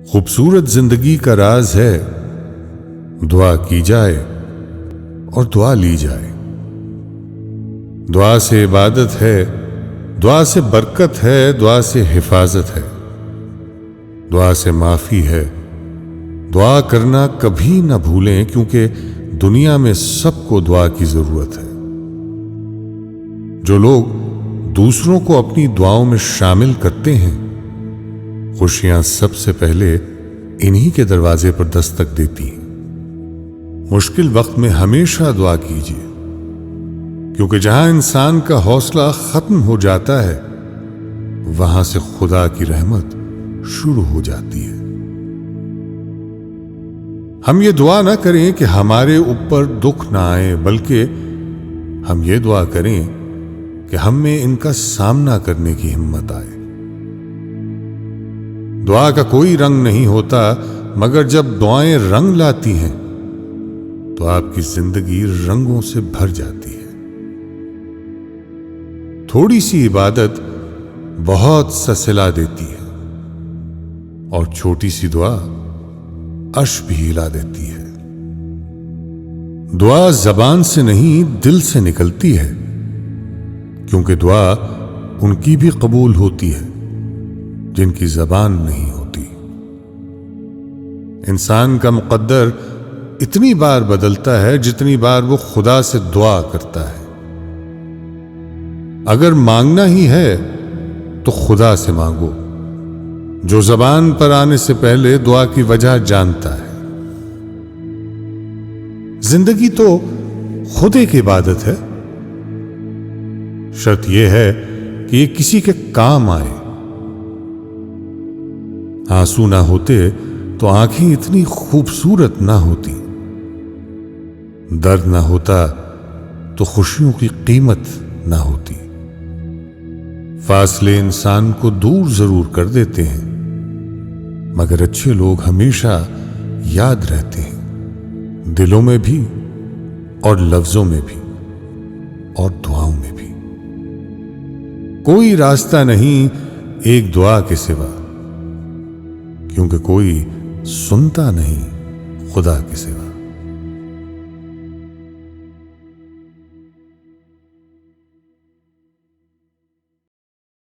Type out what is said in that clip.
خوبصورت زندگی کا راز ہے دعا کی جائے اور دعا لی جائے. دعا سے عبادت ہے، دعا سے برکت ہے، دعا سے حفاظت ہے، دعا سے معافی ہے. دعا کرنا کبھی نہ بھولیں کیونکہ دنیا میں سب کو دعا کی ضرورت ہے. جو لوگ دوسروں کو اپنی دعاؤں میں شامل کرتے ہیں، خوشیاں سب سے پہلے انہی کے دروازے پر دستک دیتی ہیں. مشکل وقت میں ہمیشہ دعا کیجیے کیونکہ جہاں انسان کا حوصلہ ختم ہو جاتا ہے وہاں سے خدا کی رحمت شروع ہو جاتی ہے. ہم یہ دعا نہ کریں کہ ہمارے اوپر دکھ نہ آئے، بلکہ ہم یہ دعا کریں کہ ہم میں ان کا سامنا کرنے کی ہمت آئے. دعا کا کوئی رنگ نہیں ہوتا، مگر جب دعائیں رنگ لاتی ہیں تو آپ کی زندگی رنگوں سے بھر جاتی ہے. تھوڑی سی عبادت بہت سا صلہ دیتی ہے اور چھوٹی سی دعا عرش بھی ہلا دیتی ہے. دعا زبان سے نہیں دل سے نکلتی ہے کیونکہ دعا ان کی بھی قبول ہوتی ہے جن کی زبان نہیں ہوتی. انسان کا مقدر اتنی بار بدلتا ہے جتنی بار وہ خدا سے دعا کرتا ہے. اگر مانگنا ہی ہے تو خدا سے مانگو جو زبان پر آنے سے پہلے دعا کی وجہ جانتا ہے. زندگی تو خود ایک عبادت ہے، شرط یہ ہے کہ یہ کسی کے کام آئے. آنسو نہ ہوتے تو آنکھیں اتنی خوبصورت نہ ہوتی، درد نہ ہوتا تو خوشیوں کی قیمت نہ ہوتی. فاصلے انسان کو دور ضرور کر دیتے ہیں مگر اچھے لوگ ہمیشہ یاد رہتے ہیں، دلوں میں بھی اور لفظوں میں بھی اور دعاؤں میں بھی. کوئی راستہ نہیں ایک دعا کے سوا، کیونکہ کوئی سنتا نہیں خدا کے سوا.